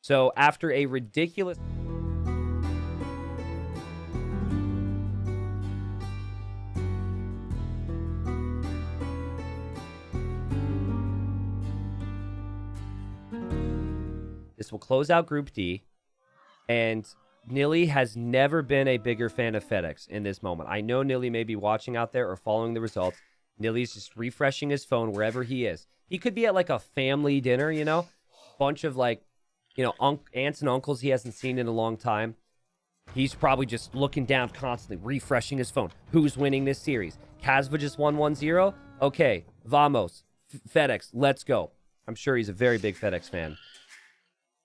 So after a ridiculous... This will close out Group D, and Nilly has never been a bigger fan of FedEx in this moment. I know Nilly may be watching out there or following the results. Nilly's just refreshing his phone wherever he is. He could be at like a family dinner, you know, bunch of like, you know, aunts and uncles he hasn't seen in a long time. He's probably just looking down constantly, refreshing his phone. Who's winning this series? Casva just won 1-0. Okay, vamos, FedEx, let's go. I'm sure he's a very big FedEx fan.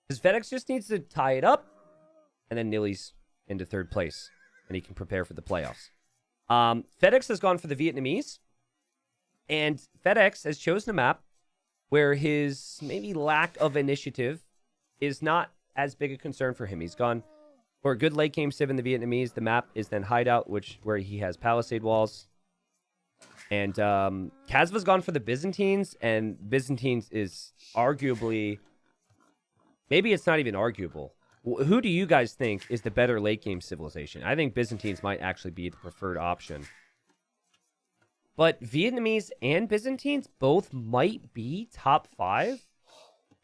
Because FedEx just needs to tie it up, and then Nilly's into third place, and he can prepare for the playoffs. FedEx has gone for the Vietnamese, and FedEx has chosen a map where his maybe lack of initiative is not as big a concern for him. He's gone for a good late game civ in the Vietnamese. The map is then Hideout, where he has palisade walls. And Casva's gone for the Byzantines, and Byzantines is arguably... Maybe it's not even arguable. Who do you guys think is the better late game civilization? I think Byzantines might actually be the preferred option. But Vietnamese and Byzantines both might be top 5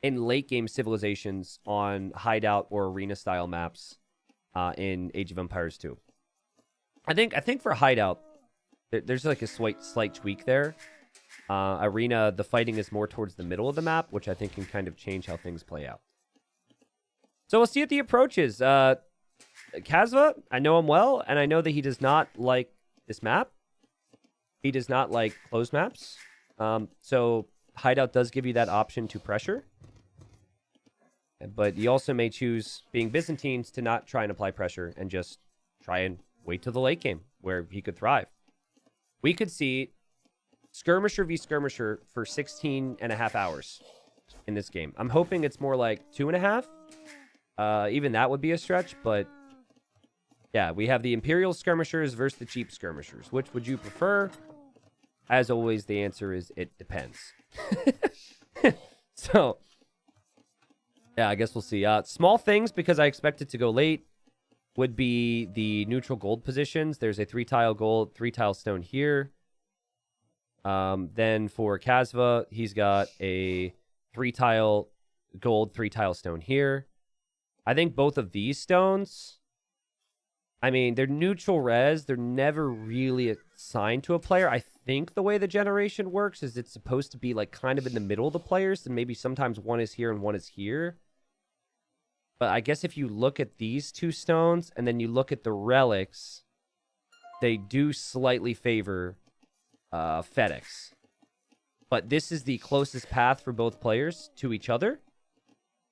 in late game civilizations on hideout or arena style maps in Age of Empires 2. I think for hideout, there's like a slight tweak there. Arena, the fighting is more towards the middle of the map, which I think can kind of change how things play out. So we'll see what the approach is. Casva, I know him well, and I know that he does not like this map. He does not like closed maps. So hideout does give you that option to pressure. But you also may choose, being Byzantines, to not try and apply pressure and just try and wait till the late game where he could thrive. We could see skirmisher v skirmisher for 16 and a half hours in this game. I'm hoping it's more like 2.5. Even that would be a stretch, but yeah, we have the imperial skirmishers versus the cheap skirmishers. Which would you prefer? As always, the answer is it depends. So, yeah, I guess we'll see. Small things, because I expect it to go late, would be the neutral gold positions. There's a 3-tile gold, 3-tile stone here. Then for Casva, he's got a 3-tile gold, 3-tile stone here. I think both of these stones, I mean, they're neutral res. They're never really assigned to a player. I think the way the generation works is it's supposed to be like kind of in the middle of the players, and maybe sometimes one is here and one is here. But I guess if you look at these two stones and then you look at the relics, they do slightly favor FedEx. But this is the closest path for both players to each other.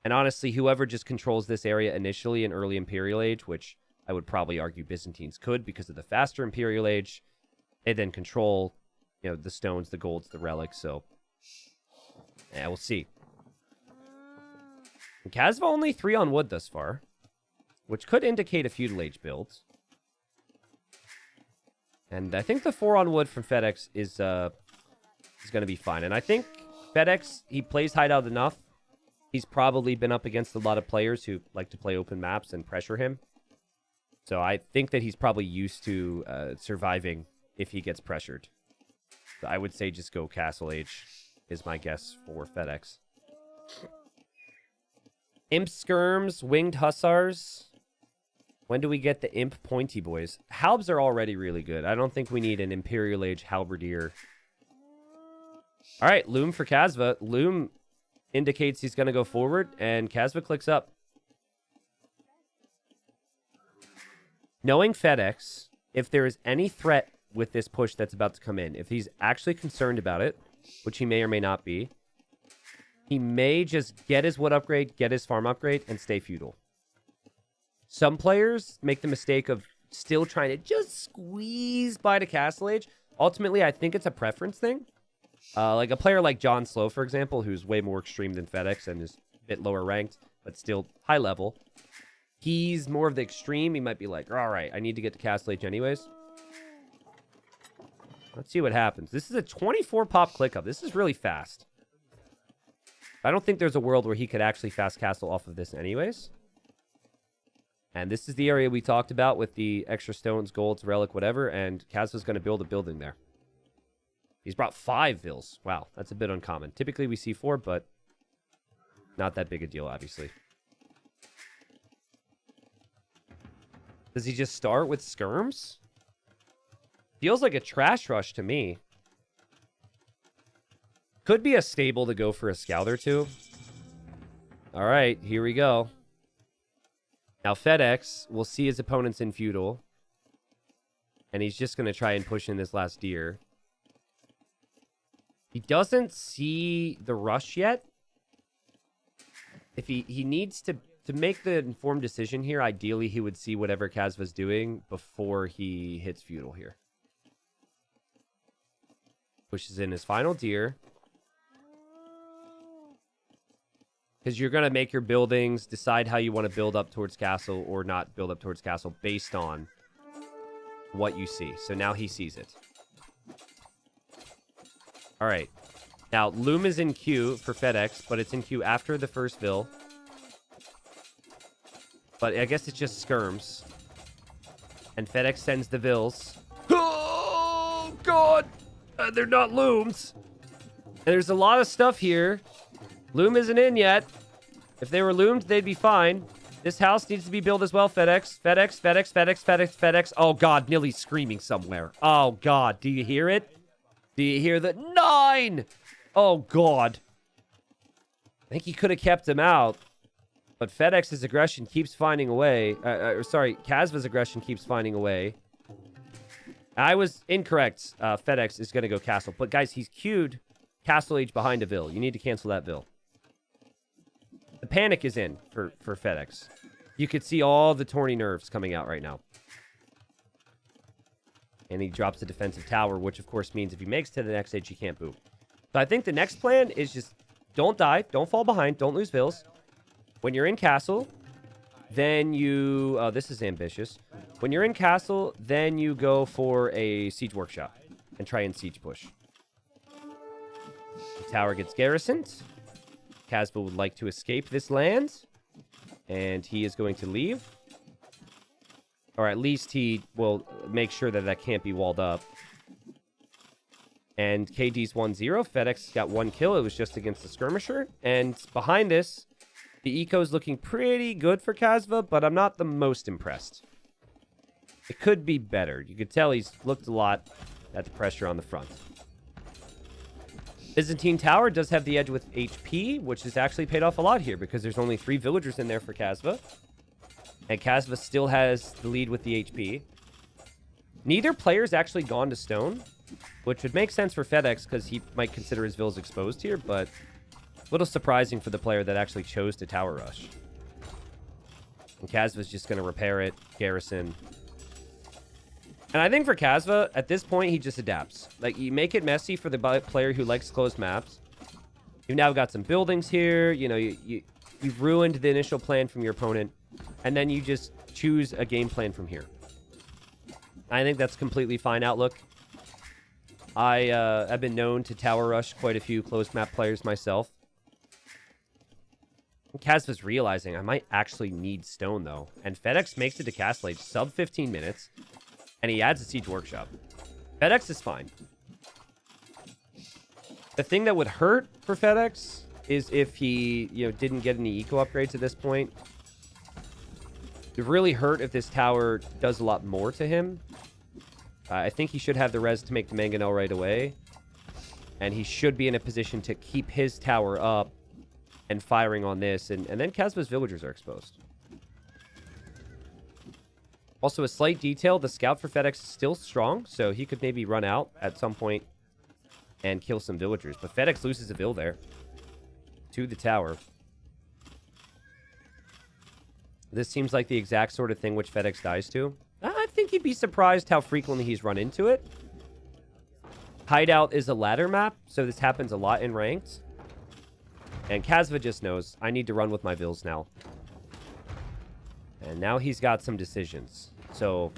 And honestly, whoever just controls this area initially in early Imperial Age, which I would probably argue Byzantines could because of the faster Imperial Age, they then control, you know, the stones, the golds, the relics. So, yeah, we'll see. And Casva only 3 on wood thus far, which could indicate a feudal age build. And I think the 4 on wood from FedEx is going to be fine. And I think FedEx, he plays hideout enough. He's probably been up against a lot of players who like to play open maps and pressure him. So I think that he's probably used to surviving if he gets pressured. So I would say just go Castle Age is my guess for FedEx. Imp Skirms, Winged Hussars. When do we get the Imp Pointy Boys? Halbs are already really good. I don't think we need an Imperial Age Halberdier. All right, Loom for Casva. Loom indicates he's going to go forward, and Casva clicks up. Knowing FedEx, if there is any threat with this push that's about to come in, if he's actually concerned about it, which he may or may not be, he may just get his wood upgrade, get his farm upgrade, and stay feudal. Some players make the mistake of still trying to just squeeze by to Castle Age. Ultimately, I think it's a preference thing. Like a player like John Slow, for example, who's way more extreme than FedEx and is a bit lower ranked, but still high level. He's more of the extreme. He might be like, all right, I need to get to Castle Age anyways. Let's see what happens. This is a 24 pop click up. This is really fast. I don't think there's a world where he could actually fast castle off of this anyways. And this is the area we talked about with the extra stones, golds, relic, whatever. And Kazva's going to build a building there. He's brought 5 vills. Wow, that's a bit uncommon. Typically we see 4, but not that big a deal, obviously. Does he just start with skirms? Feels like a trash rush to me. Could be a stable to go for a scout or two. All right, here we go. Now FedEx will see his opponents in feudal. And he's just going to try and push in this last deer. He doesn't see the rush yet. If he needs to make the informed decision here, ideally he would see whatever Kazva's doing before he hits feudal here. Pushes in his final deer. Because you're going to make your buildings, decide how you want to build up towards castle or not build up towards castle based on what you see. So now he sees it. All right. Now, Loom is in queue for FedEx, but it's in queue after the first vill. But I guess it's just skirms. And FedEx sends the vills. Oh, God! They're not looms. And there's a lot of stuff here. Loom isn't in yet. If they were loomed, they'd be fine. This house needs to be built as well. FedEx, FedEx, FedEx, FedEx, FedEx, FedEx. Oh, God, Nilly's screaming somewhere. Oh, God, do you hear it? Do you hear the 9? Oh, God. I think he could have kept him out. But FedEx's aggression keeps finding a way. Sorry, Kazva's aggression keeps finding a way. I was incorrect. FedEx is going to go castle. But, guys, he's queued Castle Age behind a vill. You need to cancel that vill. The panic is in for FedEx. You could see all the Tourney nerves coming out right now. And he drops the defensive tower, which, of course, means if he makes to the next stage, he can't boot. So I think the next plan is just don't die, don't fall behind, don't lose vills. When you're in castle, then you... Oh, this is ambitious. When you're in castle, then you go for a siege workshop and try and siege push. The tower gets garrisoned. Kazva would like to escape this land. And he is going to leave. Or at least he will make sure that that can't be walled up. And KD's 1-0. FedEx got 1 kill. It was just against the skirmisher. And behind this, the eco is looking pretty good for Kazva, but I'm not the most impressed. It could be better. You could tell he's looked a lot at the pressure on the front. Byzantine Tower does have the edge with HP, which has actually paid off a lot here because there's only 3 villagers in there for Kazva. And Kazva still has the lead with the HP. Neither player's actually gone to stone, which would make sense for FedEx because he might consider his vills exposed here, but a little surprising for the player that actually chose to tower rush. And Kazva's just going to repair it, garrison. And I think for Kazva, at this point, he just adapts. Like, you make it messy for the player who likes closed maps. You've now got some buildings here. You know, you've ruined the initial plan from your opponent. And then you just choose a game plan from here. I think that's completely fine outlook. I've been known to tower rush quite a few closed map players myself. Kazva's realizing I might actually need stone, though. And FedEx makes it to Castle Age sub 15 minutes. And he adds a siege workshop. FedEx is fine. The thing that would hurt for FedEx is if he, didn't get any eco upgrades at this point. It would really hurt if this tower does a lot more to him. I think he should have the res to make the mangonel right away. And he should be in a position to keep his tower up and firing on this. And then Kazva's villagers are exposed. Also, a slight detail, the scout for FedEx is still strong, so he could maybe run out at some point and kill some villagers. But FedEx loses a vill there to the tower. This seems like the exact sort of thing which FedEx dies to. I think you'd be surprised how frequently he's run into it. Hideout is a ladder map, so this happens a lot in ranked. And Kazva just knows, I need to run with my vills now. And now he's got some decisions. So,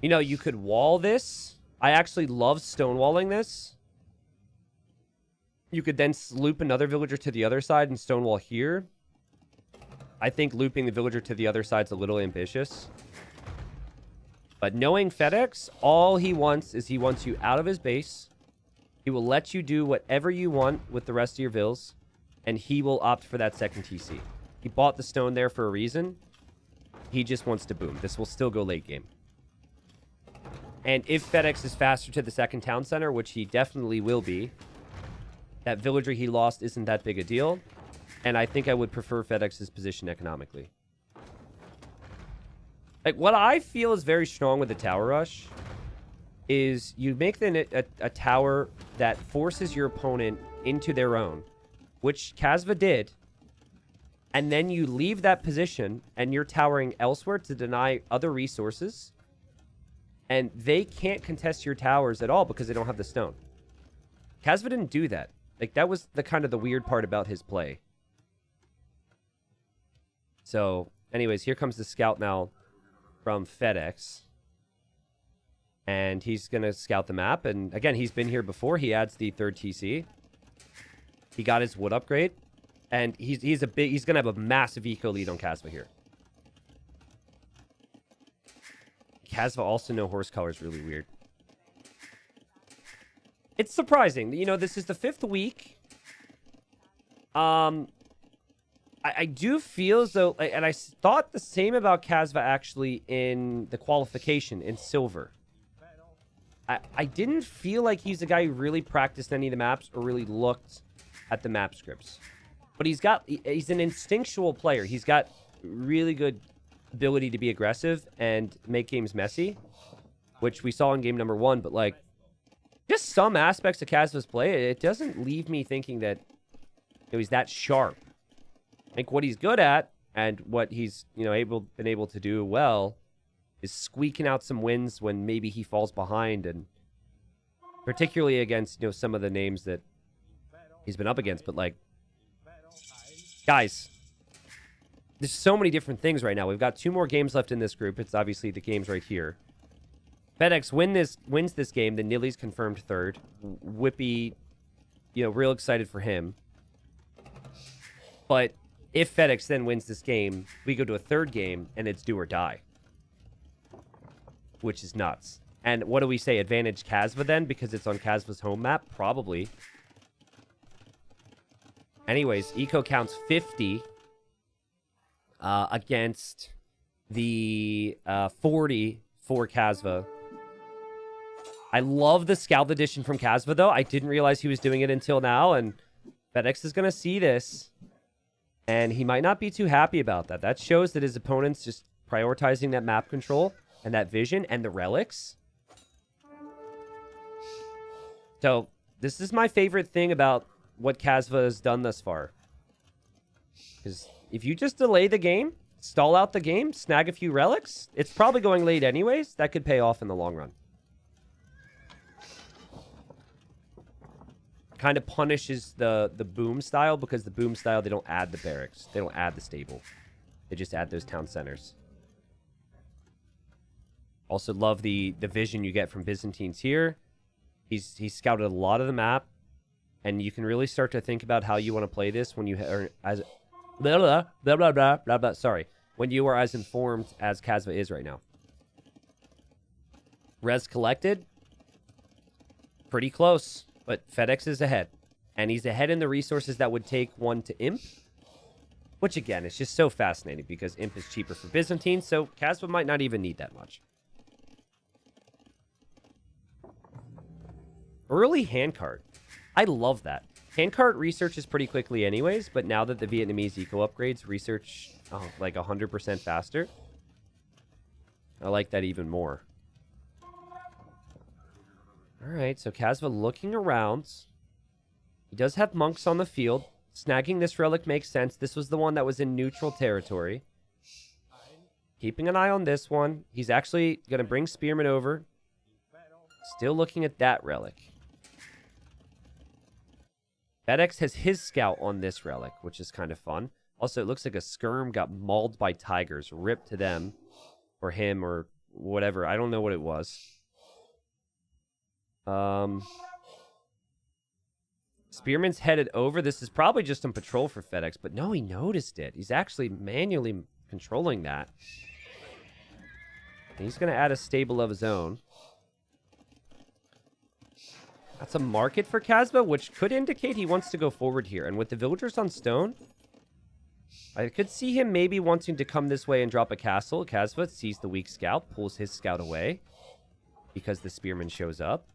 you could wall this. I actually love stonewalling this. You could then loop another villager to the other side and stonewall here. I think looping the villager to the other side's a little ambitious. But knowing FedEx, all he wants is he wants you out of his base. He will let you do whatever you want with the rest of your vills, and he will opt for that second TC. He bought the stone there for a reason. He just wants to boom. This will still go late game. And if FedEx is faster to the second town center, which he definitely will be, that villager he lost isn't that big a deal. And I think I would prefer FedEx's position economically. Like, what I feel is very strong with the tower rush is you make a tower that forces your opponent into their own, which Kasva did, and then you leave that position and you're towering elsewhere to deny other resources, and they can't contest your towers at all because they don't have the stone. Kasva didn't do that. Like, that was the kind of the weird part about his play. So, anyways, here comes the scout now from FedEx. And he's going to scout the map. And again, he's been here before. He adds the third TC. He got his wood upgrade. And he's going to have a massive eco lead on Kasva here. Kasva also no horse color is really weird. It's surprising. You know, this is the 5th week. I do feel as though, and I thought the same about Kasva actually in the qualification in silver. I didn't feel like he's a guy who really practiced any of the maps or really looked at the map scripts. But he's an instinctual player. He's got really good ability to be aggressive and make games messy, which we saw in game number 1. But like, just some aspects of Kasva's play, it doesn't leave me thinking that he's that sharp. I think what he's good at and what he's been able to do well is squeaking out some wins when maybe he falls behind, and particularly against some of the names that he's been up against. But like, guys, there's so many different things right now. We've got 2 more games left in this group. It's obviously the games right here. FedEx wins this game, then Nilly's confirmed 3rd. Whippy, real excited for him. But if FedEx then wins this game, we go to a 3rd game, and it's do or die. Which is nuts. And what do we say? Advantage Kasva then? Because it's on Kasva's home map? Probably. Anyways, eco counts 50 against the 40 for Kasva. I love the Scout Edition from Kasva, though. I didn't realize he was doing it until now, and FedEx is going to see this. And he might not be too happy about that. That shows that his opponent's just prioritizing that map control and that vision and the relics. So, this is my favorite thing about what Kasva has done thus far. Because if you just delay the game, stall out the game, snag a few relics, it's probably going late anyways. That could pay off in the long run. Kind of punishes the boom style, because the boom style, they don't add the barracks. They don't add the stable. They just add those town centers. Also love the vision you get from Byzantines here. He's scouted a lot of the map, and you can really start to think about how you want to play this when you are as when you are as informed as Kasva is right now. Res collected, pretty close. But FedEx is ahead. And he's ahead in the resources that would take one to Imp. Which, again, is just so fascinating because Imp is cheaper for Byzantine, so Kasva might not even need that much. Early handcart. I love that. Handcart researches pretty quickly anyways, but now that the Vietnamese eco upgrades research like 100% faster, I like that even more. Alright, so Kasva looking around. He does have monks on the field. Snagging this relic makes sense. This was the one that was in neutral territory. Keeping an eye on this one. He's actually going to bring Spearman over. Still looking at that relic. FedEx has his scout on this relic, which is kind of fun. Also, it looks like a skirm got mauled by tigers. Ripped to them. Or him, or whatever. I don't know what it was. Spearman's headed over. This is probably just on patrol for FedEx, but no, he noticed it. He's actually manually controlling that. And he's going to add a stable of his own. That's a market for Casva, which could indicate he wants to go forward here. And with the villagers on stone, I could see him maybe wanting to come this way and drop a castle. Casva sees the weak scout, pulls his scout away because the spearman shows up.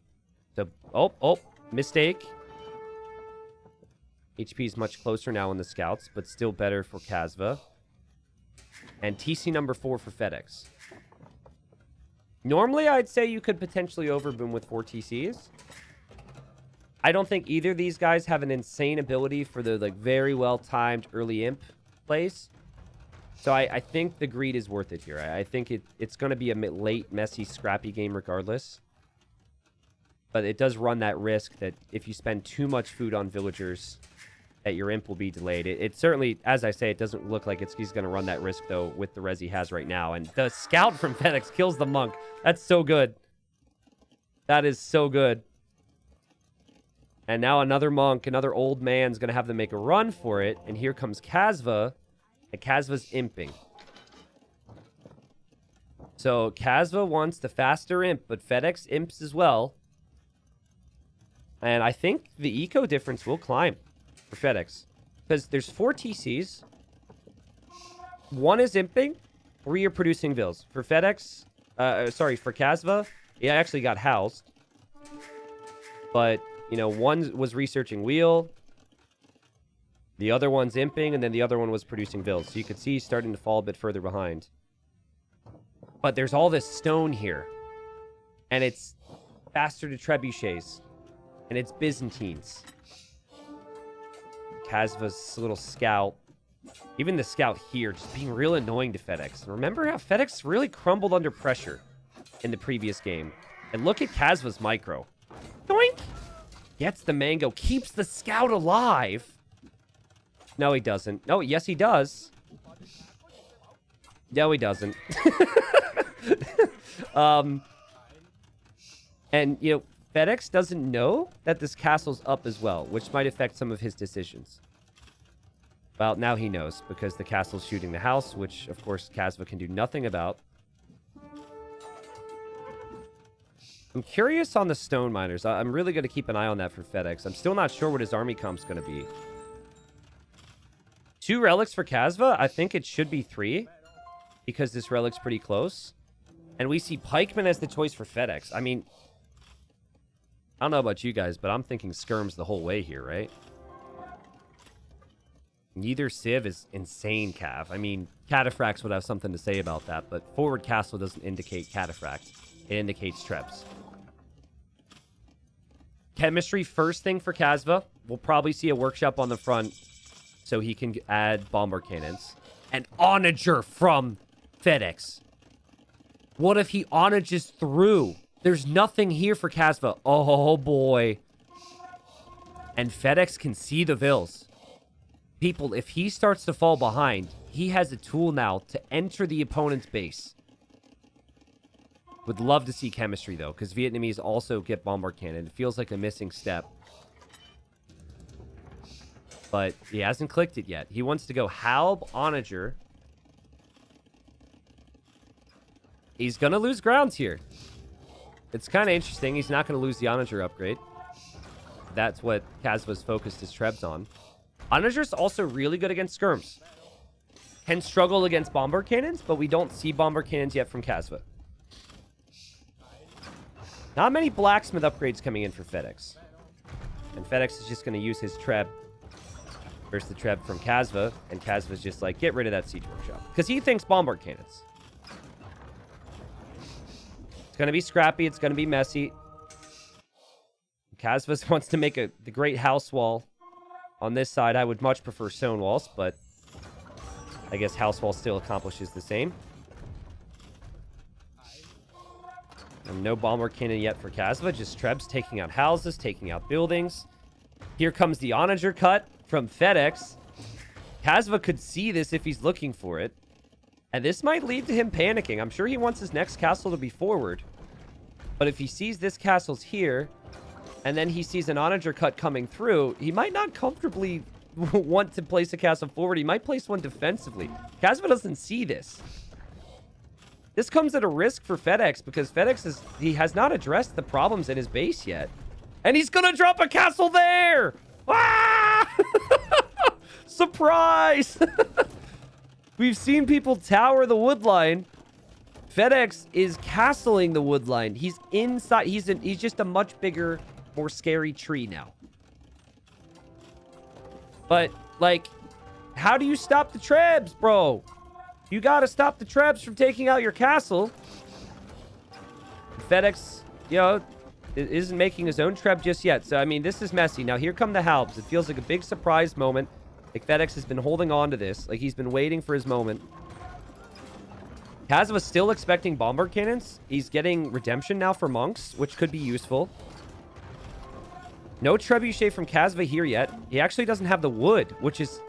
So, oh, mistake. HP is much closer now in the scouts, but still better for Casva. And TC number 4 for FedEx. Normally, I'd say you could potentially overboom with 4 TCs. I don't think either of these guys have an insane ability for the like very well-timed early imp plays. So I think the greed is worth it here. I think it's going to be a late, messy, scrappy game regardless. But it does run that risk that if you spend too much food on villagers, that your imp will be delayed. It certainly, as I say, it doesn't look like he's going to run that risk, though, with the res he has right now. And the scout from FedEx kills the monk. That's so good. That is so good. And now another monk, another old man's going to have to make a run for it. And here comes Casva. And Casva's imping. So Casva wants the faster imp, but FedEx imps as well. And I think the eco difference will climb for FedEx. Because there's 4 TCs. 1 is imping. 3 are producing vills. For FedEx, for Casva, he actually got housed. But, you know, 1 was researching wheel. The other one's imping, and then the other one was producing vills. So you could see he's starting to fall a bit further behind. But there's all this stone here. And it's faster to trebuchets. And it's Byzantines. Casva's little scout. Even the scout here just being real annoying to FedEx. And remember how FedEx really crumbled under pressure in the previous game. And look at Casva's micro. Doink! Gets the mango. Keeps the scout alive. No, he doesn't. No, yes, he does. No, he doesn't. And, you know, FedEx doesn't know that this castle's up as well, which might affect some of his decisions. Well, now he knows, because the castle's shooting the house, which, of course, Casva can do nothing about. I'm curious on the stone miners. I'm really going to keep an eye on that for FedEx. I'm still not sure what his army comp's going to be. 2 relics for Casva? I think it should be 3, because this relic's pretty close. And we see pikemen as the choice for FedEx. I mean, I don't know about you guys, but I'm thinking skirms the whole way here, right? Neither civ is insane, Cav. I mean, Cataphracts would have something to say about that, but forward castle doesn't indicate Cataphract. It indicates Trebs. Chemistry first thing for Casva. We'll probably see a workshop on the front so he can add bomber cannons. And onager from FedEx. What if he onages through? There's nothing here for Casva. Oh, boy. And FedEx can see the vills. People, if he starts to fall behind, he has a tool now to enter the opponent's base. Would love to see chemistry, though, because Vietnamese also get bomber cannon. It feels like a missing step. But he hasn't clicked it yet. He wants to go Halb, Onager. He's going to lose grounds here. It's kind of interesting. He's not going to lose the Onager upgrade. That's what Casva's focused his trebs on. Onager's also really good against skirms. Can struggle against bomber cannons, but we don't see bomber cannons yet from Casva. Not many blacksmith upgrades coming in for FedEx. And FedEx is just going to use his treb versus the treb from Casva. And Casva's just like, get rid of that siege workshop. Because he thinks bomber cannons. It's going to be scrappy. It's going to be messy. Casva wants to make the great house wall. On this side, I would much prefer stone walls, but I guess house wall still accomplishes the same. And no bomber cannon yet for Casva, just trebs taking out houses, taking out buildings. Here comes the onager cut from FedEx. Casva could see this if he's looking for it. And this might lead to him panicking. I'm sure he wants his next castle to be forward. But if he sees this castle's here, and then he sees an onager cut coming through, he might not comfortably want to place a castle forward. He might place one defensively. Kazva doesn't see this. This comes at a risk for FedEx because he has not addressed the problems in his base yet. And he's going to drop a castle there. Ah! Surprise! We've seen people tower the wood line. FedEx is castling the wood line. He's inside. He's just a much bigger, more scary tree now. But, like, how do you stop the Trebs, bro? You gotta stop the Trebs from taking out your castle. FedEx, you know, isn't making his own Treb just yet. So, I mean, this is messy. Now, here come the Halbs. It feels like a big surprise moment. Like, FedEx has been holding on to this. Like, he's been waiting for his moment. Kazva's still expecting bombard cannons. He's getting redemption now for monks, which could be useful. No trebuchet from Kazva here yet. He actually doesn't have the wood, which is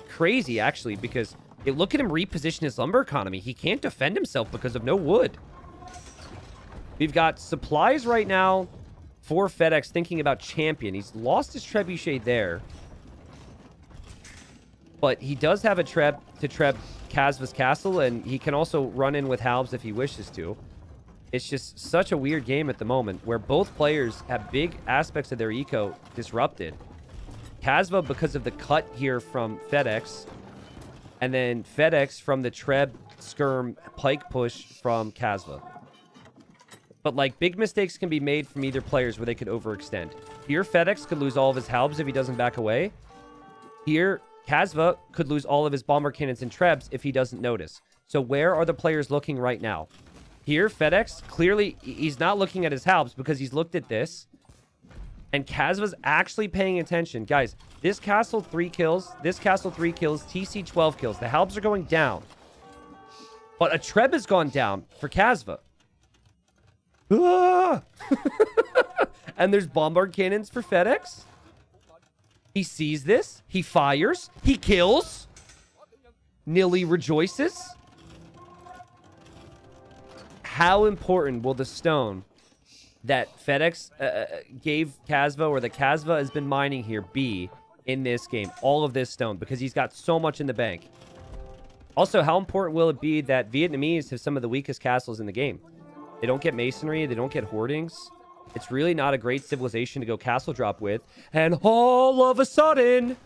crazy, actually, because look at him reposition his lumber economy. He can't defend himself because of no wood. We've got supplies right now for FedEx thinking about champion. He's lost his trebuchet there. But he does have a treb to treb Kazva's castle, and he can also run in with Halbs if he wishes to. It's just such a weird game at the moment where both players have big aspects of their eco disrupted. Kazva because of the cut here from FedEx, and then FedEx from the Treb Skirm Pike push from Kazva. But, like, big mistakes can be made from either players where they could overextend. Here, FedEx could lose all of his Halbs if he doesn't back away. Here, Kazva could lose all of his bomber cannons and Trebs if he doesn't notice. So where are the players looking right now? Here, FedEx, clearly, he's not looking at his Halbs because he's looked at this. And Kazva's actually paying attention. Guys, this castle 3 kills, this castle 3 kills, TC 12 kills. The Halbs are going down. But a Treb has gone down for Kazva. Ah! And there's bombard cannons for FedEx. He sees this. He fires. He kills. Nilly rejoices. How important will the stone that FedEx gave Kazva, or the Kazva has been mining here, be in this game? All of this stone, because he's got so much in the bank. Also, how important will it be that Vietnamese have some of the weakest castles in the game? They don't get masonry. They don't get hoardings. It's really not a great civilization to go castle drop with. And all of a sudden,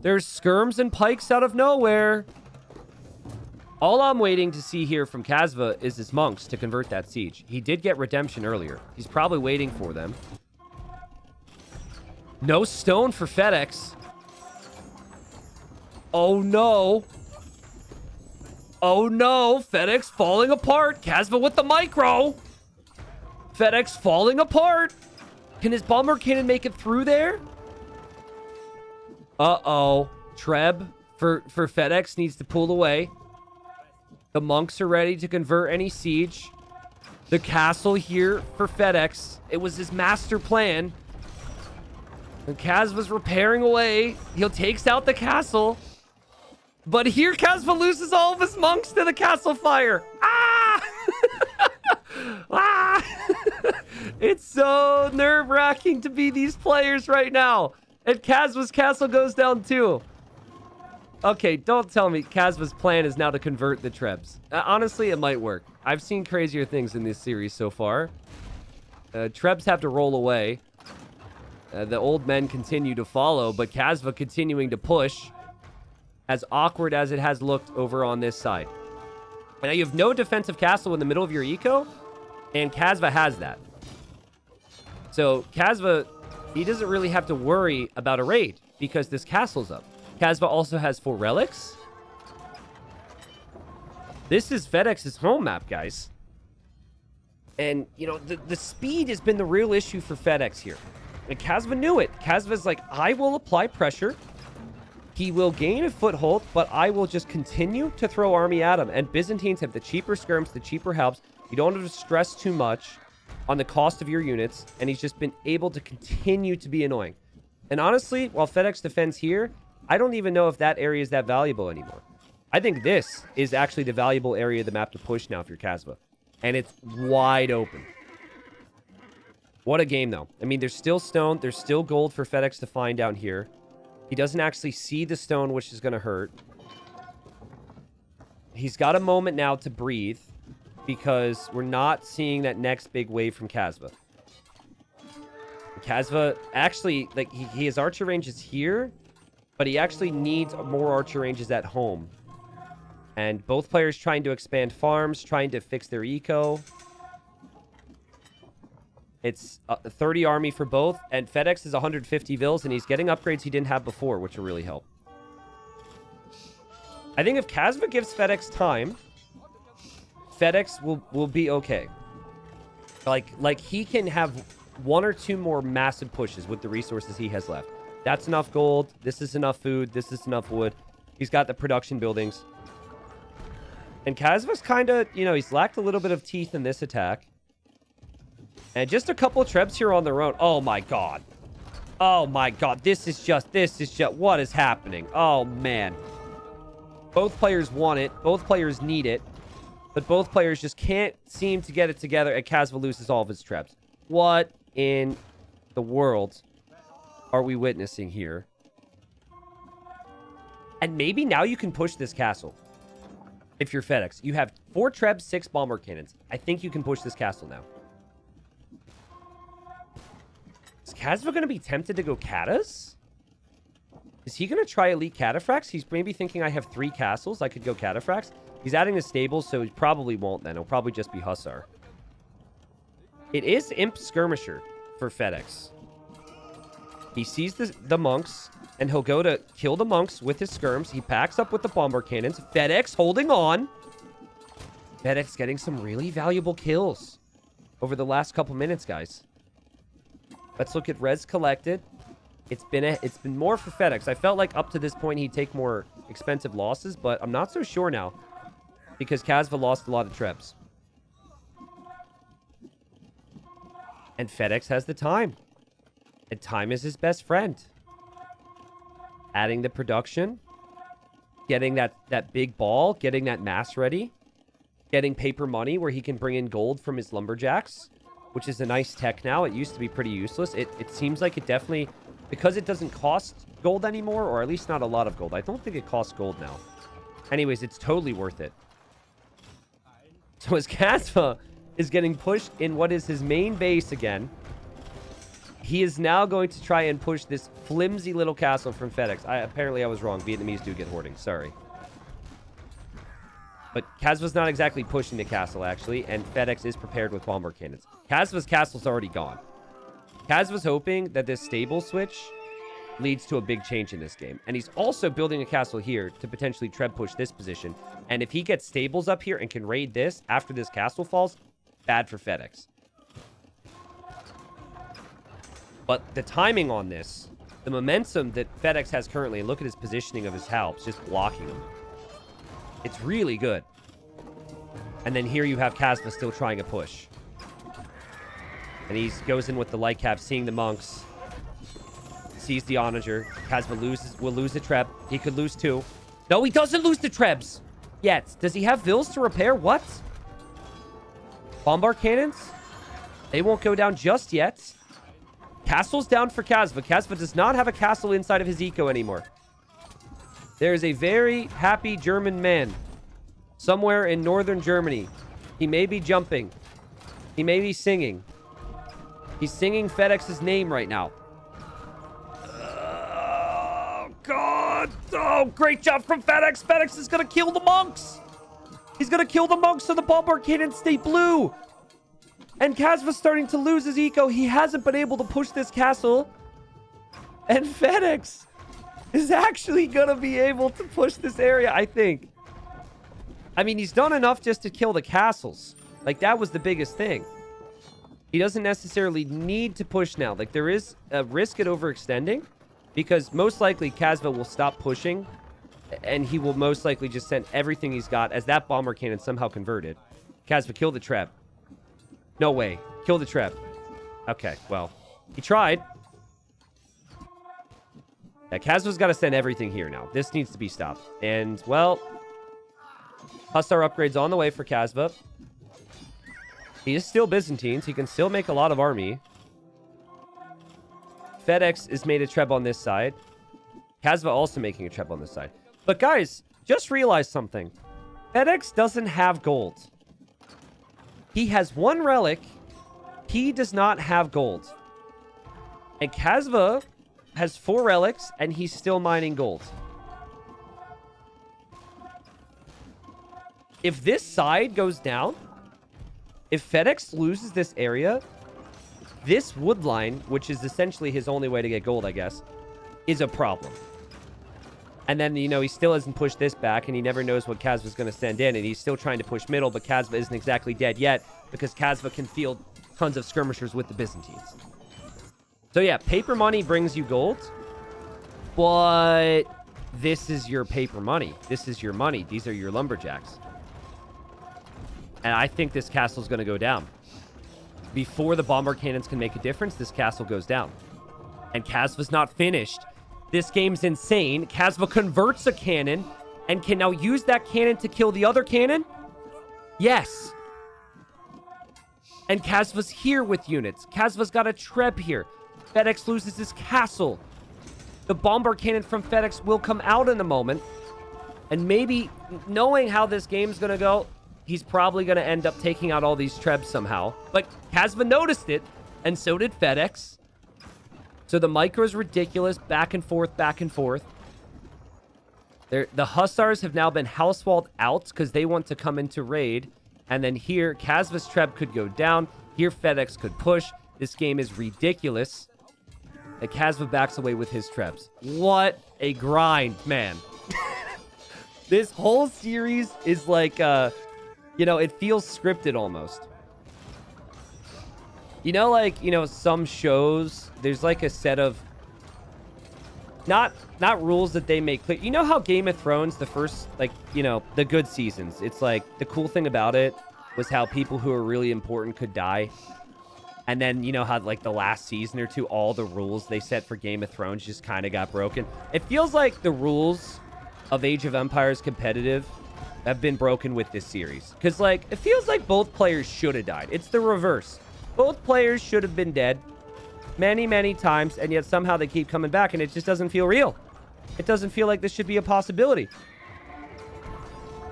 there's skirms and pikes out of nowhere. All I'm waiting to see here from Kazva is his monks to convert that siege. He did get redemption earlier. He's probably waiting for them. No stone for FedEx. Oh no. Oh no. FedEx falling apart. Kazva with the micro. FedEx falling apart. Can his bomber cannon make it through there? Uh-oh. Treb for FedEx needs to pull away. The monks are ready to convert any siege. The castle here for FedEx. It was his master plan. And Kazva's repairing away. He takes out the castle. But here Kazva loses all of his monks to the castle fire. Ah! Ah! It's so nerve-wracking to be these players right now. And Kazva's castle goes down too. Okay, don't tell me Kazva's plan is now to convert the Trebs. Honestly, it might work. I've seen crazier things in this series so far. Trebs have to roll away. The old men continue to follow, but Kazva continuing to push. As awkward as it has looked over on this side. Now you have no defensive castle in the middle of your eco, and Kazva has that. So Kazva, he doesn't really have to worry about a raid because this castle's up. Kazva also has 4 relics. This is FedEx's home map, guys. And, you know, the speed has been the real issue for FedEx here. And Kazva knew it. Kazva's like, I will apply pressure. He will gain a foothold, but I will just continue to throw army at him. And Byzantines have the cheaper skirms, the cheaper helps. You don't have to stress too much on the cost of your units. And he's just been able to continue to be annoying. And honestly, while FedEx defends here, I don't even know if that area is that valuable anymore. I think this is actually the valuable area of the map to push now if you're Kazva. And it's wide open. What a game, though. I mean, there's still stone. There's still gold for FedEx to find down here. He doesn't actually see the stone, which is going to hurt. He's got a moment now to breathe because we're not seeing that next big wave from Kasva. Kasva, actually, like, he has archer ranges here, but he actually needs more archer ranges at home. And both players trying to expand farms, trying to fix their eco. It's a 30 army for both, and FedEx is 150 vills, and he's getting upgrades he didn't have before, which will really help. I think if Kasva gives FedEx time, FedEx will be okay. Like he can have 1 or 2 more massive pushes with the resources he has left. That's enough gold. This is enough food. This is enough wood. He's got the production buildings. And Kasva's kind of, you know, he's lacked a little bit of teeth in this attack. And just a couple of trebs here on their own. Oh, my God. Oh, my God. This is just, what is happening? Oh, man. Both players want it. Both players need it. But both players just can't seem to get it together, and Kasva loses all of his trebs. What in the world are we witnessing here? And maybe now you can push this castle. If you're FedEx. You have 4 trebs, 6 bomber cannons. I think you can push this castle now. Is Kasva going to be tempted to go Katas? Is he going to try elite cataphracts? He's maybe thinking I have 3 castles. I could go cataphracts. He's adding the stables, so he probably won't then. It'll probably just be Hussar. It is Imp Skirmisher for FedEx. He sees the monks, and he'll go to kill the monks with his skirms. He packs up with the bomber cannons. FedEx holding on. FedEx getting some really valuable kills over the last couple minutes, guys. Let's look at res collected. It's been more for FedEx. I felt like up to this point he'd take more expensive losses, but I'm not so sure now because Kasva lost a lot of trebs. And FedEx has the time. And time is his best friend. Adding the production. Getting that big ball. Getting that mass ready. Getting paper money where he can bring in gold from his lumberjacks. Which is a nice tech now. It used to be pretty useless. It seems like it definitely... Because it doesn't cost gold anymore, or at least not a lot of gold. I don't think it costs gold now. Anyways, it's totally worth it. So as Kasva is getting pushed in what is his main base again, he is now going to try and push this flimsy little castle from FedEx. Apparently I was wrong. Vietnamese do get hoarding. Sorry. But Kasva's not exactly pushing the castle, actually, and FedEx is prepared with bomber cannons. Kasva's castle's already gone. Kasva's hoping that this stable switch leads to a big change in this game. And he's also building a castle here to potentially treb push this position. And if he gets stables up here and can raid this after this castle falls, bad for FedEx. But the timing on this, the momentum that FedEx has currently, and look at his positioning of his Halps, just blocking him. It's really good. And then here you have Kasva still trying a push. And he goes in with the light cap, seeing the monks. Sees the onager. Kasva will lose the treb. He could lose 2. No, he doesn't lose the trebs yet. Does he have vills to repair? What? Bombard cannons? They won't go down just yet. Castle's down for Kasva. Kasva does not have a castle inside of his eco anymore. There is a very happy German man somewhere in northern Germany. He may be jumping. He may be singing. He's singing FedEx's name right now. Oh, God. Oh, great job from FedEx. FedEx is going to kill the monks. He's going to kill the monks so the bombard cannons stay blue. And Kasva's starting to lose his eco. He hasn't been able to push this castle. And FedEx is actually going to be able to push this area, I think. I mean, he's done enough just to kill the castles. Like, that was the biggest thing. He doesn't necessarily need to push now. Like, there is a risk at overextending because most likely Kasva will stop pushing and he will most likely just send everything he's got as that bomber cannon somehow converted. Kasva, kill the treb. No way. Kill the treb. Okay, well, he tried. Yeah, Kasva's got to send everything here now. This needs to be stopped. And, well, Hussar upgrades on the way for Kasva. He is still Byzantines. He can still make a lot of army. FedEx is made a treb on this side. Kazva also making a treb on this side. But guys, just realize something. FedEx doesn't have gold. He has one relic. He does not have gold. And Kazva has 4 relics, and he's still mining gold. If this side goes down, if FedEx loses this area, this wood line, which is essentially his only way to get gold, I guess, is a problem. And then, you know, he still hasn't pushed this back, and he never knows what Kazva's going to send in, and he's still trying to push middle, but Kazva isn't exactly dead yet, because Kazva can field tons of skirmishers with the Byzantines. So yeah, paper money brings you gold, but this is your paper money. This is your money. These are your lumberjacks. And I think this castle's going to go down. Before the bomber cannons can make a difference, this castle goes down. And Kazva's not finished. This game's insane. Kazva converts a cannon and can now use that cannon to kill the other cannon. Yes. And Kazva's here with units. Kazva's got a treb here. FedEx loses his castle. The bomber cannon from FedEx will come out in a moment. And maybe, knowing how this game's going to go, he's probably going to end up taking out all these trebs somehow. But Kazva noticed it, and so did FedEx. So the micro is ridiculous. Back and forth, back and forth. The Hussars have now been housewalled out because they want to come into raid. And then here, Kazva's treb could go down. Here, FedEx could push. This game is ridiculous. And Kazva backs away with his trebs. What a grind, man. This whole series is like, you know, it feels scripted almost. You know, like, you know, some shows, there's like a set of not rules that they make clear. You know how Game of Thrones, the first, like, you know, the good seasons, it's like the cool thing about it was how people who are really important could die. And then, you know how, like, the last season or two, all the rules they set for Game of Thrones just kind of got broken. It feels like the rules of Age of Empires competitive have been broken with this series. Because, like, it feels like both players should have died. It's the reverse. Both players should have been dead many, many times, and yet somehow they keep coming back, and it just doesn't feel real. It doesn't feel like this should be a possibility.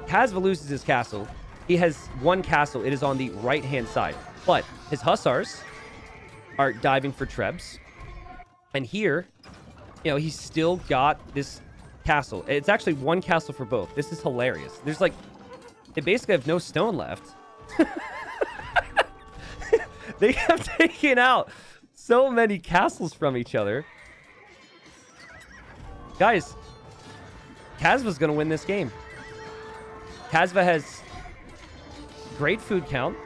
Kazva loses his castle. He has one castle. It is on the right-hand side. But his Hussars are diving for trebs. And here, you know, he's still got this castle. It's actually one castle for both. This is hilarious. There's like, they basically have no stone left. They have taken out so many castles from each other. Guys, Kazva's going to win this game. Kazva has great food count.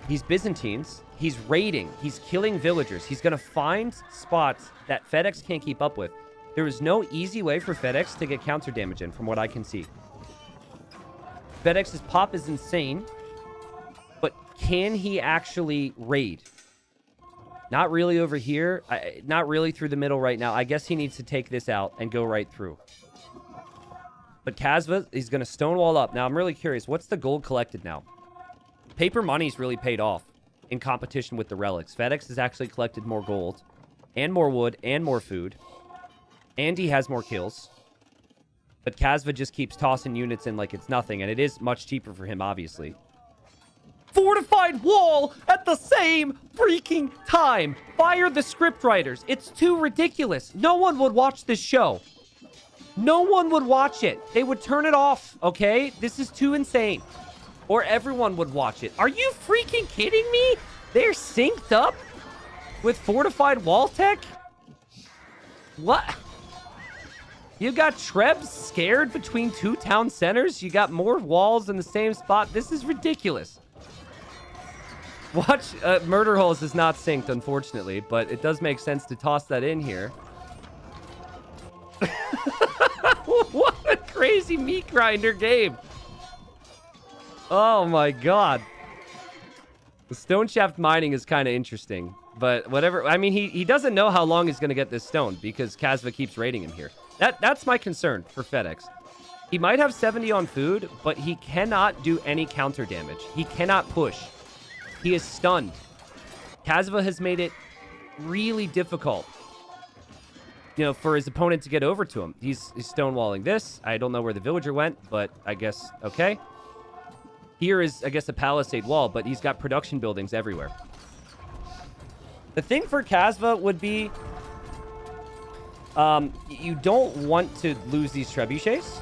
He's Byzantines. He's raiding. He's killing villagers. He's going to find spots that FedEx can't keep up with. There is no easy way for FedEx to get counter damage in, from what I can see. FedEx's pop is insane. But can he actually raid? Not really over here. Not really through the middle right now. I guess he needs to take this out and go right through. But Kazva, he's going to stonewall up. Now, I'm really curious. What's the gold collected now? Paper money's really paid off in competition with the relics. FedEx has actually collected more gold and more wood and more food. And he has more kills. But Kazva just keeps tossing units in like it's nothing. And it is much cheaper for him, obviously. Fortified wall at the same freaking time. Fire the scriptwriters. It's too ridiculous. No one would watch this show. No one would watch it. They would turn it off, okay? This is too insane. Or everyone would watch it. Are you freaking kidding me? They're synced up with fortified wall tech? What? You got Trebs scared between two town centers? You got more walls in the same spot? This is ridiculous. Watch, Murder Holes is not synced, unfortunately, but it does make sense to toss that in here. What a crazy meat grinder game. Oh my god. The stone shaft mining is kind of interesting, but whatever. I mean, he doesn't know how long he's going to get this stone because Kazva keeps raiding him here. That's my concern for FedEx. He might have 70 on food, but he cannot do any counter damage. He cannot push. He is stunned. Kazva has made it really difficult, you know, for his opponent to get over to him. He's stonewalling this. I don't know where the villager went, but I guess, okay. Here is, I guess, a palisade wall, but he's got production buildings everywhere. The thing for Kasva would be, you don't want to lose these trebuchets.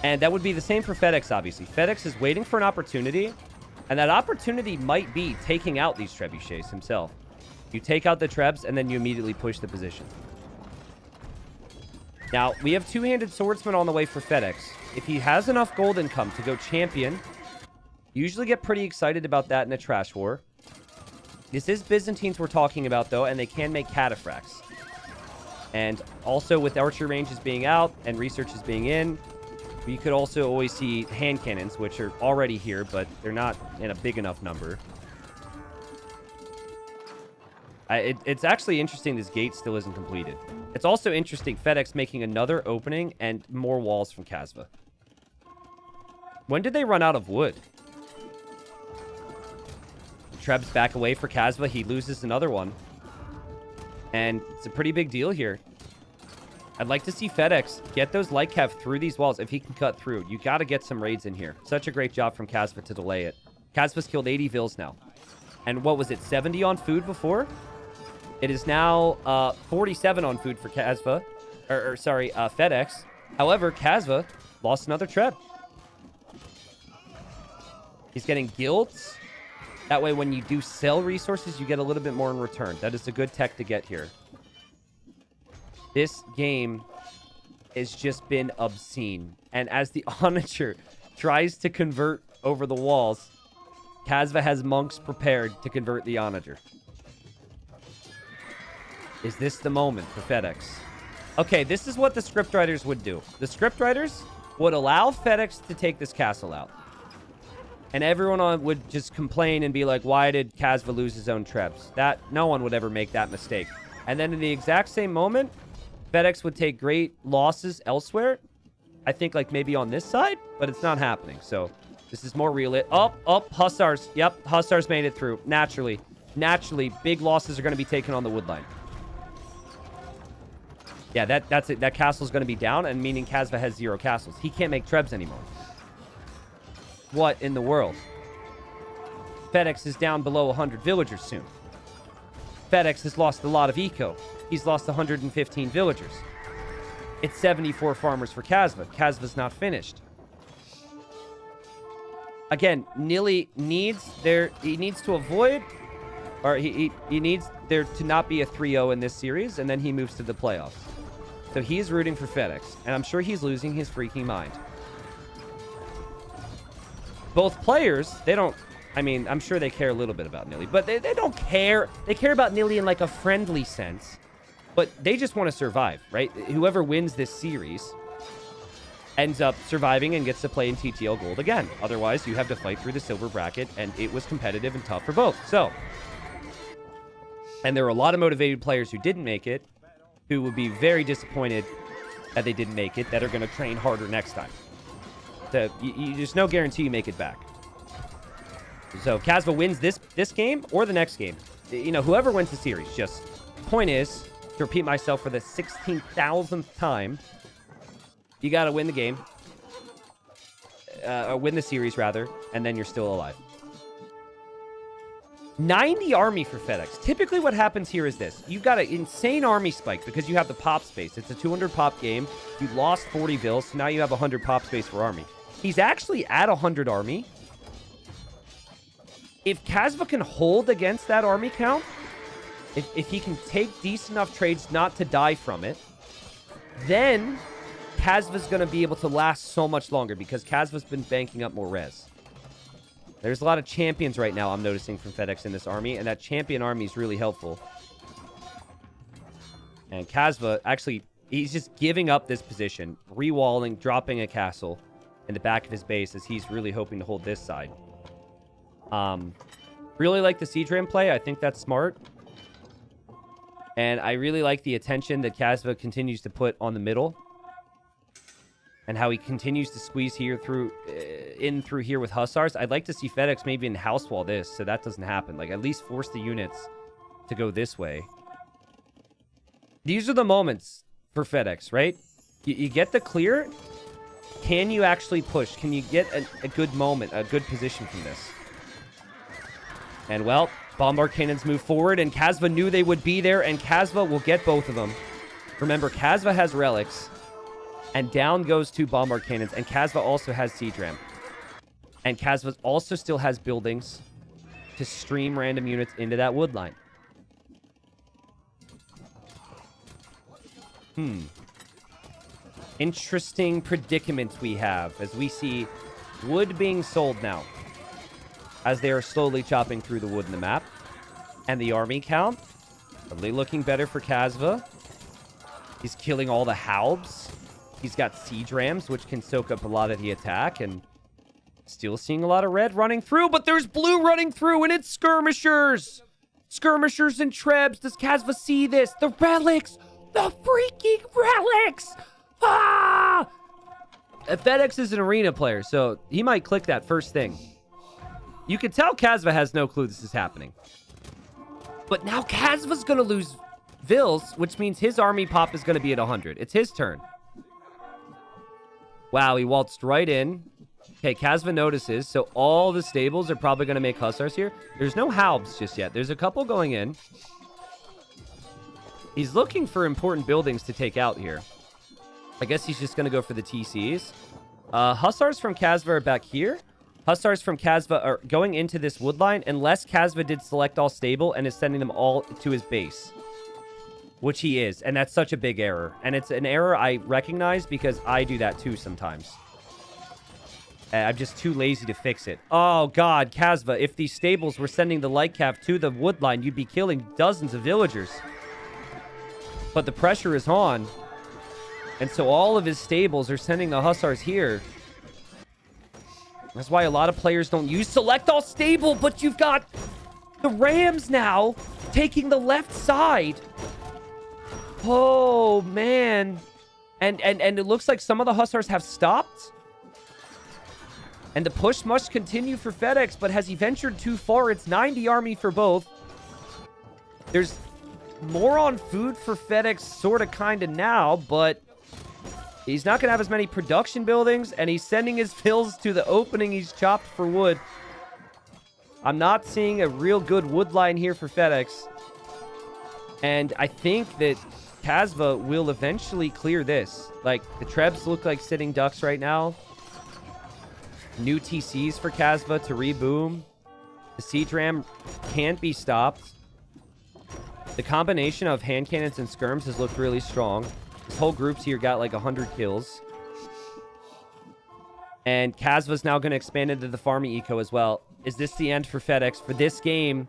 And that would be the same for FedEx, obviously. FedEx is waiting for an opportunity, and that opportunity might be taking out these trebuchets himself. You take out the trebs, and then you immediately push the position. Now, we have two-handed swordsman on the way for FedEx. If he has enough gold income to go champion, usually get pretty excited about that in a trash war. This is Byzantines we're talking about, though, and they can make cataphracts. And also, with archer ranges being out and researches being in, you could also always see hand cannons, which are already here, but they're not in a big enough number. It's actually interesting this gate still isn't completed. It's also interesting FedEx making another opening and more walls from Kasva. When did they run out of wood? Trebs back away for Kasva. He loses another one. And it's a pretty big deal here. I'd like to see FedEx get those light cav through these walls if he can cut through. You got to get some raids in here. Such a great job from Kasva to delay it. Kasva's killed 80 vills now. And what was it, 70 on food before? It is now 47 on food for Kasva. Sorry, FedEx. However, Kasva lost another treb. He's getting guilds. That way, when you do sell resources, you get a little bit more in return. That is a good tech to get here. This game has just been obscene. And as the Onager tries to convert over the walls, Kasva has monks prepared to convert the Onager. Is this the moment for FedEx? Okay, this is what the scriptwriters would do. The scriptwriters would allow FedEx to take this castle out. And everyone would just complain and be like, why did Kasva lose his own trebs? No one would ever make that mistake. And then in the exact same moment, FedEx would take great losses elsewhere. I think like maybe on this side, but it's not happening. So this is more real. Hussars. Yep, Hussars made it through. Naturally, big losses are going to be taken on the wood line. Yeah, that's it. That castle's going to be down, and meaning Kasva has 0 castles. He can't make trebs anymore. What in the world? FedEx is down below 100 villagers soon. FedEx has lost a lot of eco. He's lost 115 villagers. It's 74 farmers for Kasva. Kasva's not finished. Again, Nili needs to avoid, or he needs there to not be a 3-0 in this series, and then he moves to the playoffs. So he's rooting for FedEx, and I'm sure he's losing his freaking mind. Both players, I'm sure they care a little bit about Nili, but they don't care. They care about Nili in like a friendly sense, but they just want to survive, right? Whoever wins this series ends up surviving and gets to play in TTL Gold again. Otherwise, you have to fight through the silver bracket, and it was competitive and tough for both. So, and there were a lot of motivated players who didn't make it, who would be very disappointed that they didn't make it, that are going to train harder next time. So there's no guarantee you make it back. So Kasva wins this game or the next game. You know, whoever wins the series, just point is, to repeat myself for the 16,000th time, you got to win the game. Or win the series, rather, and then you're still alive. 90 army for FedEx. Typically what happens here is this. You've got an insane army spike because you have the pop space. It's a 200 pop game. You lost 40 vills, so now you have 100 pop space for army. He's actually at 100 army. If Kasva can hold against that army count, if he can take decent enough trades not to die from it, then Kasva's going to be able to last so much longer because Kasva's been banking up more res. There's a lot of champions right now I'm noticing from FedEx in this army, and that champion army is really helpful. And Kasva, actually, he's just giving up this position, rewalling, dropping a castle in the back of his base as he's really hoping to hold this side. Really like the siege ram play. I think that's smart. And I really like the attention that Kasva continues to put on the middle. And how he continues to squeeze here through here with Hussars. I'd like to see FedEx maybe in house wall this, so that doesn't happen. Like, at least force the units to go this way. These are the moments for FedEx, right? You get the clear. Can you actually push? Can you get a good moment, a good position from this? And, well, Bombard Cannons move forward, and Kasva knew they would be there, and Kasva will get both of them. Remember, Kasva has relics, and down goes 2 Bombard Cannons, and Kasva also has Siege Ram. And Kasva also still has buildings to stream random units into that wood line. Interesting predicament we have as we see wood being sold now, as they are slowly chopping through the wood in the map. And the army count, probably looking better for Kasva. He's killing all the Halbs. He's got Siege Rams, which can soak up a lot of the attack. And still seeing a lot of red running through, but there's blue running through, and it's skirmishers. Skirmishers and trebs. Does Kasva see this? The relics! The freaking relics! Ah! FedEx is an arena player, so he might click that first thing. You can tell Kasva has no clue this is happening. But now Kasva's going to lose Vils, which means his army pop is going to be at 100. It's his turn. Wow, he waltzed right in. Okay, Kasva notices, so all the stables are probably going to make Hussars here. There's no Halbs just yet. There's a couple going in. He's looking for important buildings to take out here. I guess he's just going to go for the TCs. Hussars from Kasva are back here. Hussars from Kasva are going into this wood line unless Kasva did select all stable and is sending them all to his base. Which he is, and that's such a big error. And it's an error I recognize because I do that too sometimes. I'm just too lazy to fix it. Oh, God, Kasva, if these stables were sending the light cav to the wood line, you'd be killing dozens of villagers. But the pressure is on. And so all of his stables are sending the Hussars here. That's why a lot of players don't use select all stable, but you've got the Rams now taking the left side. Oh, man. And it looks like some of the Hussars have stopped. And the push must continue for FedEx, but has he ventured too far? It's 90 army for both. There's more on food for FedEx sort of kind of now, but he's not going to have as many production buildings, and he's sending his fills to the opening he's chopped for wood. I'm not seeing a real good wood line here for FedEx. And I think that Kasva will eventually clear this. Like, the Trebs look like sitting ducks right now. New TCs for Kasva to reboom. The Siege Ram can't be stopped. The combination of hand cannons and skirms has looked really strong. This whole group's here got like 100 kills. And Kasva's now going to expand into the farming eco as well. Is this the end for FedEx for this game?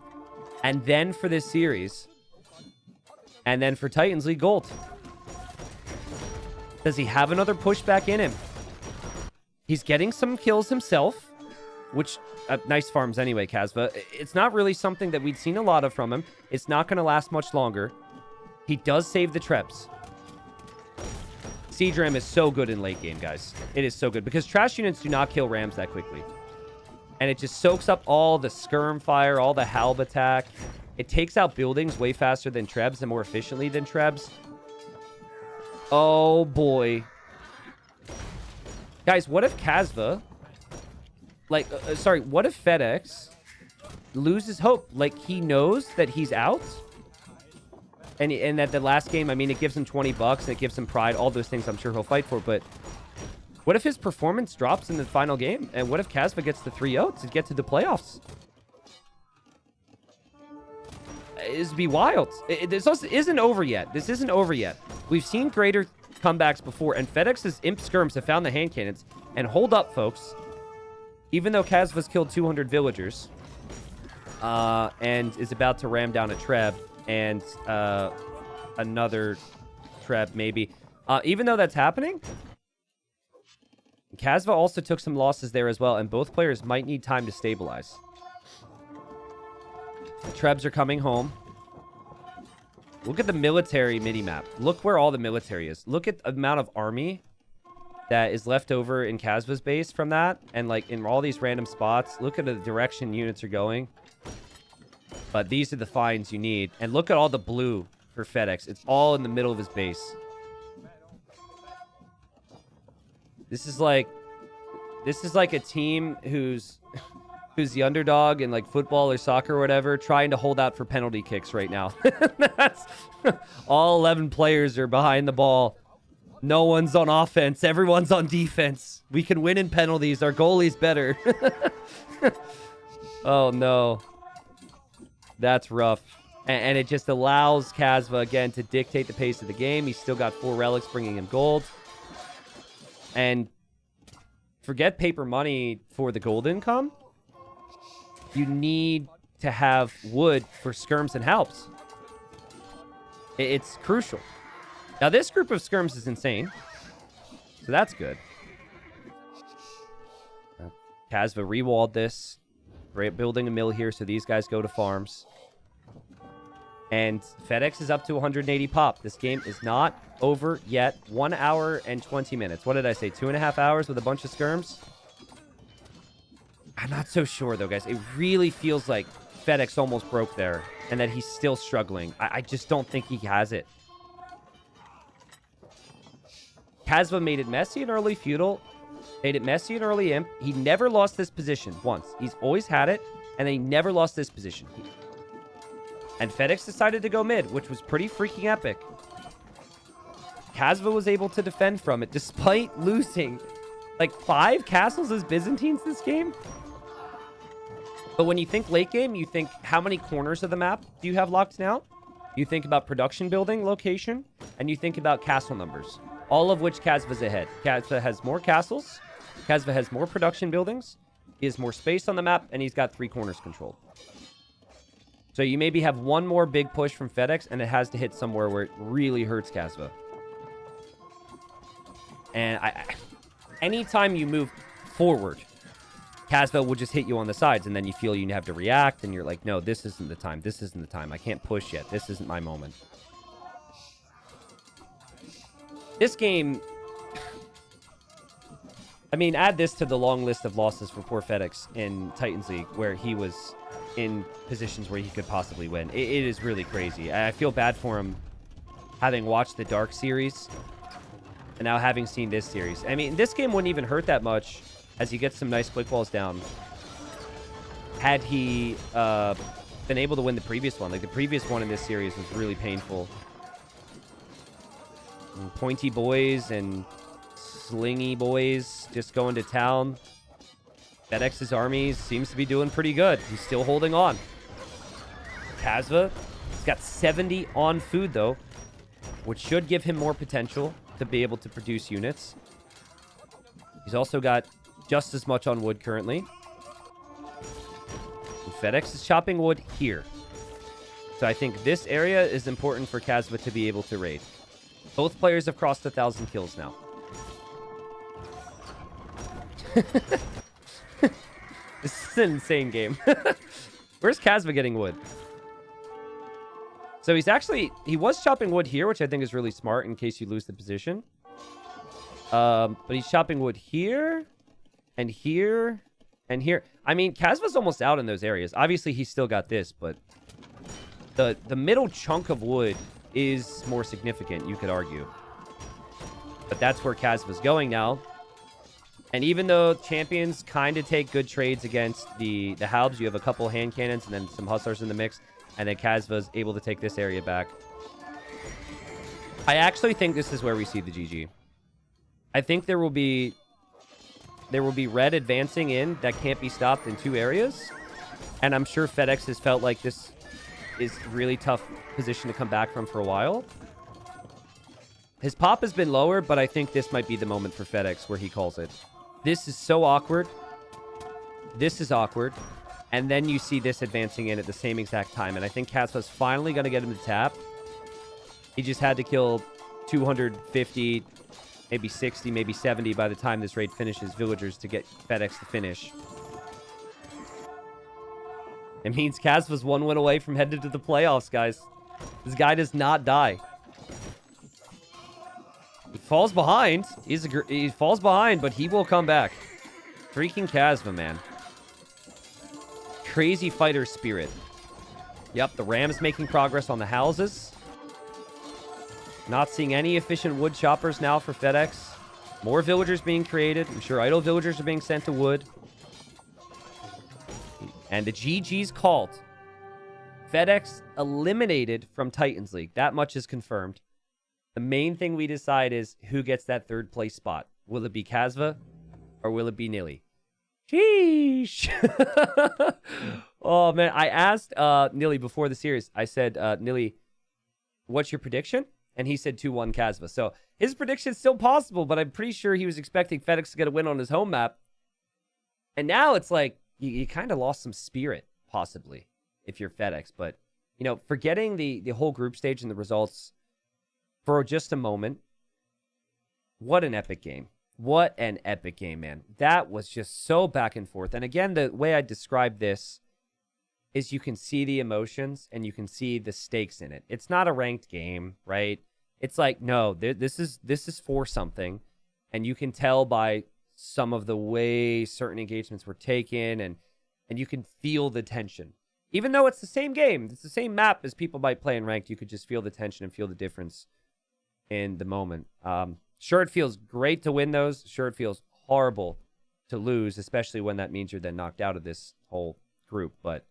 And then for this series? And then for Titans League Gold? Does he have another pushback in him? He's getting some kills himself, which, nice farms anyway, Kasva. It's not really something that we'd seen a lot of from him. It's not going to last much longer. He does save the Trebs. Siege Ram is so good in late game, guys. It is so good, because trash units do not kill Rams that quickly. And it just soaks up all the skirm fire, all the Halb attack. It takes out buildings way faster than Trebs and more efficiently than Trebs. Oh, boy. Guys, what if Kasva... Like, what if FedEx loses hope? Like, he knows that he's out? And that the last game, I mean, it gives him 20 bucks, and it gives him pride, all those things I'm sure he'll fight for, but what if his performance drops in the final game? And what if Kasva gets the 3-0 to get to the playoffs? It'd be wild. This also isn't over yet. This isn't over yet. We've seen greater comebacks before, and FedEx's Imp Skirms have found the hand cannons. And hold up, folks. Even though Kasva's killed 200 villagers, and is about to ram down a Treb, and another Treb, maybe. Even though that's happening, Kasva also took some losses there as well, and both players might need time to stabilize. The Trebs are coming home. Look at the military mini-map. Look where all the military is. Look at the amount of army that is left over in Kasva's base from that. And, like, in all these random spots. Look at the direction units are going. But these are the finds you need. And look at all the blue for FedEx. It's all in the middle of his base. This is like a team who's the underdog in like football or soccer or whatever, trying to hold out for penalty kicks right now. That's all 11 players are behind the ball. No one's on offense. Everyone's on defense. We can win in penalties. Our goalie's better. Oh, no. That's rough. And it just allows Kasva, again, to dictate the pace of the game. He's still got 4 relics bringing him gold. And forget paper money for the gold income. You need to have wood for skirms and helps. It's crucial. Now, this group of skirms is insane. So that's good. Kasva rewalled this. Building a mill here so these guys go to farms. And FedEx is up to 180 pop. This game is not over yet. 1 hour and 20 minutes. What did I say? 2.5 hours with a bunch of skirms? I'm not so sure, though, guys. It really feels like FedEx almost broke there and that he's still struggling. I just don't think he has it. Kasva made it messy in early feudal. Made it messy in early imp. He never lost this position once. He's always had it, and he never lost this position. And FedEx decided to go mid, which was pretty freaking epic. Kasva was able to defend from it, despite losing like 5 castles as Byzantines this game. But when you think late game, you think how many corners of the map do you have locked now? You think about production building location, and you think about castle numbers. All of which Kasva's ahead. Kasva has more castles. Kasva has more production buildings. He has more space on the map, and he's got 3 corners controlled. So you maybe have one more big push from FedEx, and it has to hit somewhere where it really hurts Kasva. And anytime you move forward, Kasva will just hit you on the sides, and then you feel you have to react, and you're like, no, this isn't the time. This isn't the time. I can't push yet. This isn't my moment. This game, I mean, add this to the long list of losses for poor FedEx in Titans League, where he was in positions where he could possibly win. It is really crazy. I feel bad for him having watched the Dark series and now having seen this series. I mean, this game wouldn't even hurt that much as he gets some nice quick balls down had he been able to win the previous one. Like, the previous one in this series was really painful. And pointy boys and slingy boys just going to town. FedEx's army seems to be doing pretty good. He's still holding on. Kasva, he's got 70 on food, though, which should give him more potential to be able to produce units. He's also got just as much on wood currently. And FedEx is chopping wood here. So I think this area is important for Kasva to be able to raid. Both players have crossed 1,000 kills now. This is an insane game. Where's Kasva getting wood? So he was chopping wood here, which I think is really smart in case you lose the position. But he's chopping wood here, and here, and here. I mean, Kasva's almost out in those areas. Obviously, he's still got this, but the middle chunk of wood is more significant, you could argue. But that's where Kasva's going now. And even though champions kind of take good trades against the Halbs, you have a couple hand cannons and then some Hussars in the mix, and then Kasva's able to take this area back. I actually think this is where we see the GG. I think there will be red advancing in that can't be stopped in 2 areas. And I'm sure FedEx has felt like this is a really tough position to come back from for a while. His pop has been lower, but I think this might be the moment for FedEx where he calls it. This is so awkward. This is awkward. And then you see this advancing in at the same exact time. And I think Kasva's finally going to get him to tap. He just had to kill 250, maybe 60, maybe 70 by the time this raid finishes villagers to get FedEx to finish. It means Kasva's 1 win away from headed to the playoffs, guys. This guy does not die. He falls behind. He falls behind, but he will come back. Freaking Kasva, man. Crazy fighter spirit. Yep, the Rams making progress on the houses. Not seeing any efficient wood choppers now for FedEx. More villagers being created. I'm sure idle villagers are being sent to wood. And the GG's called. FedEx eliminated from Titans League. That much is confirmed. The main thing we decide is who gets that third place spot. Will it be Kazva or will it be Nilly? Sheesh. Oh, man. I asked Nilly before the series. I said, Nilly, what's your prediction? And he said 2-1 Kazva. So his prediction's still possible, but I'm pretty sure he was expecting FedEx to get a win on his home map. And now it's like you kind of lost some spirit, possibly, if you're FedEx. But, you know, forgetting the whole group stage and the results for just a moment, what an epic game. What an epic game, man. That was just so back and forth. And again, the way I describe this is you can see the emotions and you can see the stakes in it. It's not a ranked game, right? It's like, no, this is for something. And you can tell by some of the way certain engagements were taken, and you can feel the tension. Even though it's the same game, it's the same map as people might play in ranked, you could just feel the tension and feel the difference in the moment. Sure, it feels great to win those. Sure, it feels horrible to lose, especially when that means you're then knocked out of this whole group. But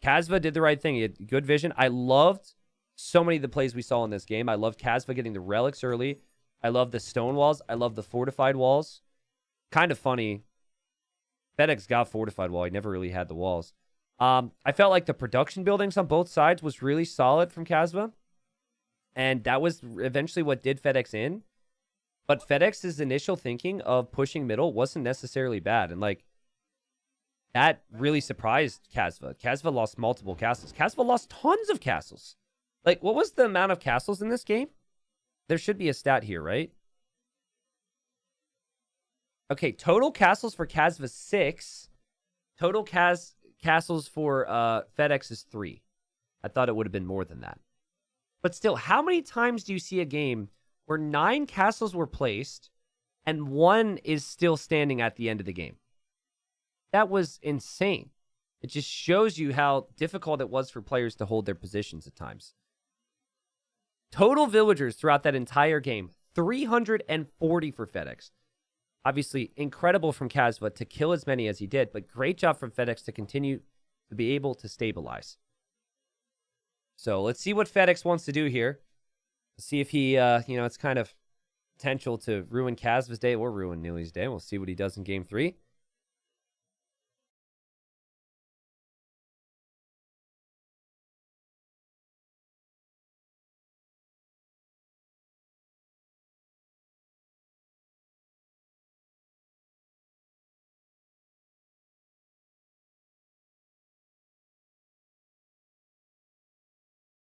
Kazva did the right thing. He had good vision. I loved so many of the plays we saw in this game. I loved Kazva getting the relics early. I love the stone walls. I love the fortified walls. Kind of funny. FedEx got fortified wall. He never really had the walls. I felt like the production buildings on both sides was really solid from Kazva. And that was eventually what did FedEx in. But FedEx's initial thinking of pushing middle wasn't necessarily bad. And like, that really surprised Kazva. Kazva lost multiple castles. Kazva lost tons of castles. Like, what was the amount of castles in this game? There should be a stat here, right? Okay, total castles for Kazva 6. Total castles for FedEx is 3. I thought it would have been more than that. But still, how many times do you see a game where 9 castles were placed and 1 is still standing at the end of the game? That was insane. It just shows you how difficult it was for players to hold their positions at times. Total villagers throughout that entire game, 340 for FedEx. Obviously, incredible from Kazva to kill as many as he did, but great job from FedEx to continue to be able to stabilize. So let's see what FedEx wants to do here. See if he, it's kind of potential to ruin Kazva's day or ruin Nilly's day. We'll see what he does in game 3.